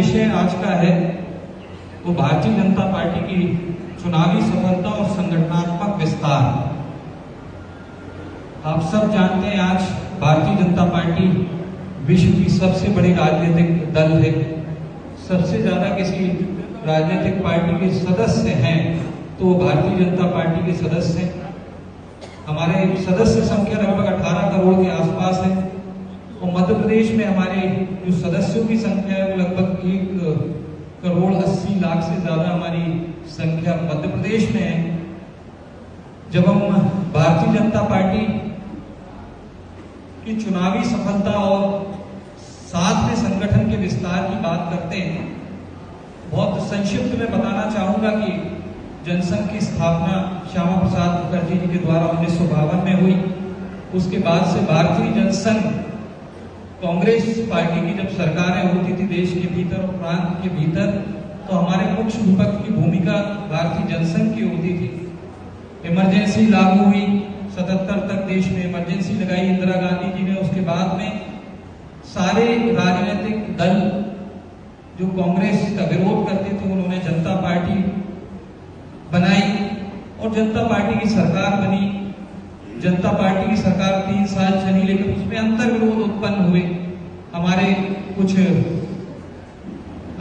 विषय आज का है वो भारतीय जनता पार्टी की चुनावी सफलता और संगठनात्मक विस्तार। आप सब जानते हैं आज भारतीय जनता पार्टी विश्व की सबसे बड़ी राजनीतिक दल है। सबसे ज्यादा किसी राजनीतिक पार्टी के सदस्य हैं तो वो भारतीय जनता पार्टी के सदस्य हैं। हमारे सदस्य संख्या लगभग 18 करोड़ के आसपास है और मध्य प्रदेश में हमारे जो सदस्यों की संख्या है वो लगभग 1,80,00,000 से ज्यादा हमारी संख्या मध्य प्रदेश में है। जब हम भारतीय जनता पार्टी की चुनावी सफलता और साथ में संगठन के विस्तार की बात करते हैं, बहुत संक्षिप्त में बताना चाहूंगा कि जनसंघ की स्थापना श्यामा प्रसाद मुखर्जी जी के द्वारा 1952 में हुई। उसके बाद से भारतीय जनसंघ कांग्रेस पार्टी की जब सरकारें होती थी देश के भीतर और प्रांत के भीतर, तो हमारे मुख्य विपक्ष की भूमिका भारतीय जनसंघ की होती थी। इमरजेंसी लागू हुई, 77 तक देश में इमरजेंसी लगाई इंदिरा गांधी जी ने। उसके बाद में सारे राजनीतिक दल जो कांग्रेस का विरोध करते थे उन्होंने जनता पार्टी बनाई और जनता पार्टी की सरकार बनी। जनता पार्टी की सरकार 3 साल चली, लेकिन उसमें अंतर विरोध उत्पन्न हुए। हमारे कुछ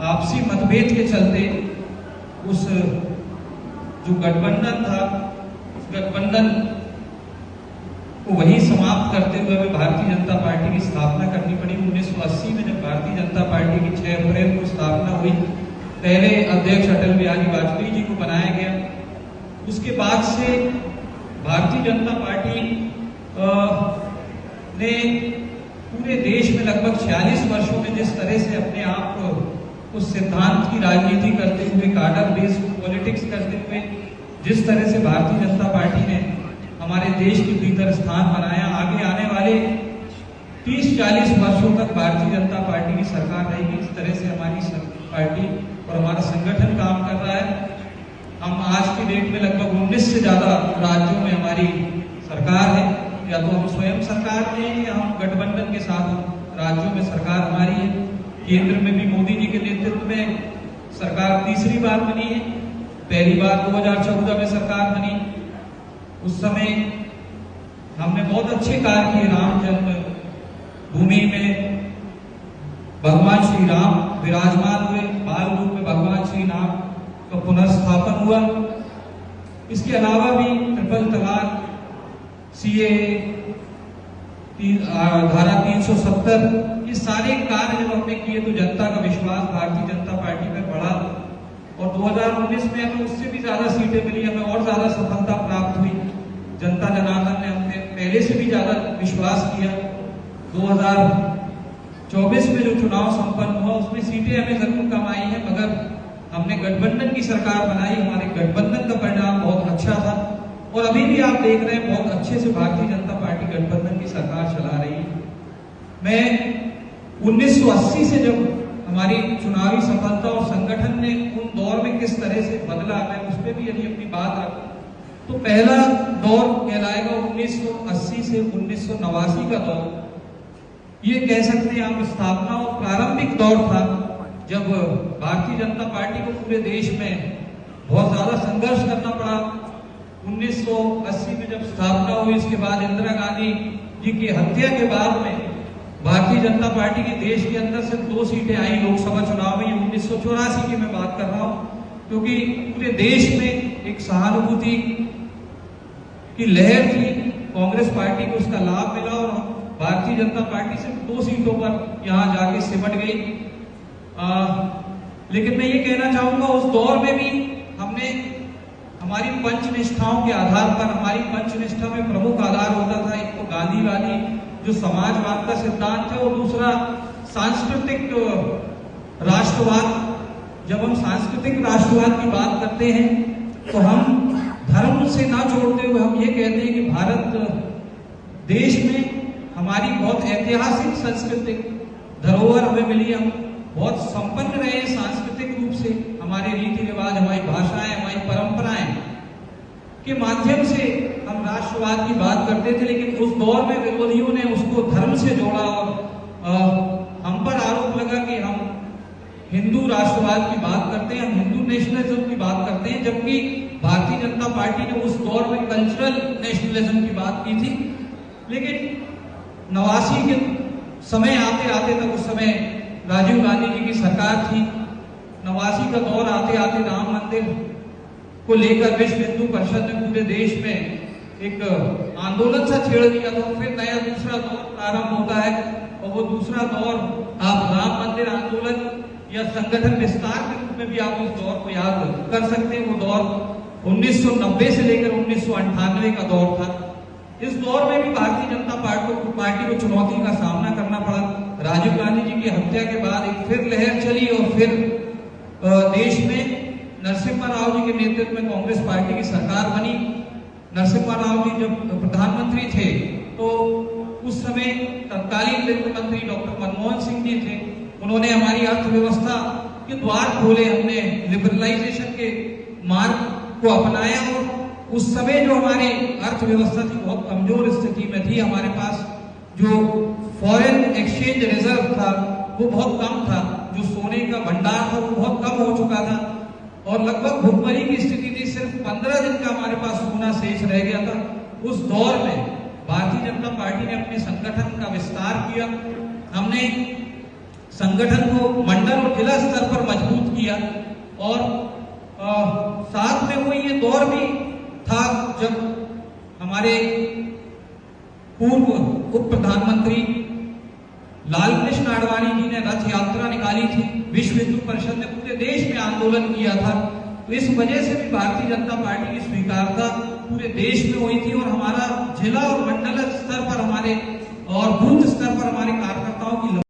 आपसी मतभेद के चलते उस जो गठबंधन था, उस गठबंधन को वहीं समाप्त करते हुए हमें भारतीय जनता पार्टी की स्थापना करनी पड़ी। 1980 में जब भारतीय जनता पार्टी की 6 अप्रैल को स्थापना हुई, पहले अध्यक्ष अटल बिहारी वाजपेयी जी को बनाया गया। उसके बाद से भारतीय जनता पार्टी ने पूरे देश में लगभग 46 वर्षों में जिस तरह से अपने आप उस सिद्धांत की राजनीति करते हुए, कार्डर बेस्ड पॉलिटिक्स करते हुए जिस तरह से भारतीय जनता पार्टी ने हमारे देश के भीतर स्थान बनाया, आगे आने वाले 30-40 वर्षों तक भारतीय जनता पार्टी की सरकार रहेगी। इस तरह से हमारी पार्टी और हमारा संगठन काम कर रहा है। हम आज की डेट में लगभग 19 से ज्यादा राज्यों में हमारी सरकार है, या तो हम स्वयं सरकार में हैं या हम गठबंधन के साथ राज्यों में सरकार हमारी है। केंद्र में भी मोदी जी के नेतृत्व में सरकार तीसरी बार बनी है। पहली बार 2014 में सरकार बनी, उस समय हमने बहुत अच्छे कार्य किए। राम जन्म भूमि में भगवान श्री राम विराजमान हुए, बाल रूप में भगवान श्री राम का पुनर्स्थापन हुआ। इसके अलावा भी ट्रिपल तलाक, सीएए, धारा 370, ये सारे कार्य जब हमने किए तो जनता का विश्वास भारतीय जनता पार्टी में बढ़ा और 2019 में हमें उससे भी ज्यादा सीटें मिली, हमें और ज्यादा सफलता प्राप्त हुई। जनता जनार्दन ने हमने पहले से भी ज्यादा विश्वास किया। 2024 में जो चुनाव संपन्न हुआ उसमें सीटें हमें जरूर कम आई है, मगर हमने गठबंधन की सरकार बनाई। हमारे गठबंधन का परिणाम बहुत अच्छा था और अभी भी आप देख रहे हैं बहुत अच्छे से भारतीय जनता पार्टी गठबंधन की सरकार चला रही है। मैं 1980 से जब हमारी चुनावी सफलता और संगठन ने उन दौर में किस तरह से बदला, मैं उस पर भी यदि अपनी बात रखूं तो पहला दौर कहलाएगा 1980 से 1989 का दौर। ये कह सकते हैं आप स्थापना और प्रारंभिक दौर था जब भारतीय जनता पार्टी को पूरे देश में बहुत ज्यादा संघर्ष करना पड़ा। 1980 में जब स्थापना हुई, इसके बाद इंदिरा गांधी जी की हत्या के बाद में भारतीय जनता पार्टी के देश के अंदर सिर्फ 2 सीटें आई लोकसभा चुनाव में। 1984 की मैं बात कर रहा हूं, क्योंकि पूरे देश में एक सहानुभूति की लहर थी, कांग्रेस पार्टी को उसका लाभ मिला और भारतीय जनता पार्टी सिर्फ 2 सीटों पर यहां जाके सिमट गई। लेकिन मैं ये कहना चाहूंगा उस दौर में भी हमने हमारी पंचनिष्ठाओं के आधार पर, हमारी पंचनिष्ठा में प्रमुख आधार होता था, एक तो गांधीवादी जो समाजवाद का सिद्धांत है और दूसरा सांस्कृतिक राष्ट्रवाद। जब हम सांस्कृतिक राष्ट्रवाद की बात करते हैं तो हम धर्म से ना जोड़ते हुए हम ये कहते हैं कि भारत देश में हमारी बहुत ऐतिहासिक सांस्कृतिक धरोहर हमें मिली। हम बहुत संपन्न रहे सांस्कृतिक रूप से, हमारे रीति रिवाज, हमारी भाषाएं, हमारी परंपराएं के माध्यम से हम राष्ट्रवाद की बात करते थे। लेकिन उस दौर में विरोधियों ने उसको धर्म से जोड़ा और हम पर आरोप लगा कि हम हिंदू हिंदू राष्ट्रवाद की बात करते हैं, हम हिंदू नेशनलिज्म की बात करते हैं, जबकि भारतीय जनता पार्टी ने उस दौर में कल्चरल नेशनलिज्म की बात की थी। लेकिन 89 के समय आते आते तक उस समय राजीव गांधी जी की सरकार थी। 89 का दौर आते आते राम मंदिर को लेकर विश्व हिंदू परिषद ने पूरे देश में एक आंदोलन सा छेड़ दिया था। फिर नया दूसरा दौर प्रारंभ होता है और वो दूसरा दौर आप राम मंदिर आंदोलन या संगठन विस्तार के रूप में भी आप उस दौर को याद कर सकते हैं। वो दौर 1990 से लेकर 1998 का दौर था। इस दौर में भी भारतीय जनता पार्टी को चुनौती का सामना करना पड़ा। राजीव गांधी जी की हत्या के बाद एक फिर लहर चली और फिर देश में नरसिम्हा राव जी के नेतृत्व में कांग्रेस पार्टी की सरकार बनी। नरसिम्हा राव जी जब प्रधानमंत्री थे तो उस समय तत्कालीन वित्त मंत्री डॉक्टर मनमोहन सिंह जी थे। उन्होंने हमारी अर्थव्यवस्था के द्वार खोले, हमने लिबरलाइजेशन के मार्ग को अपनाया और उस समय जो हमारी अर्थव्यवस्था थी बहुत कमजोर स्थिति में थी। हमारे पास जो फॉरेन एक्सचेंज रिजर्व था वो बहुत कम था, जो सोने का भंडार था वो बहुत कम हो चुका था और लगभग भुखमरी की स्थिति थी। सिर्फ 15 दिन का हमारे पास सोना शेष रह गया था। उस दौर में भारतीय जनता पार्टी ने अपने संगठन का विस्तार किया। हमने संगठन को मंडल और जिला स्तर पर मजबूत किया और साथ में वो ये दौर भी था जब हमारे पूर्व उप प्रधानमंत्री लालकृष्ण आडवाणी जी ने रथ यात्रा निकाली थी। विश्व हिंदू परिषद ने पूरे देश में आंदोलन किया था। तो इस वजह से भी भारतीय जनता पार्टी की स्वीकारता पूरे देश में हुई थी और हमारा जिला और मंडल स्तर पर हमारे और बूथ स्तर पर हमारे कार्यकर्ताओं की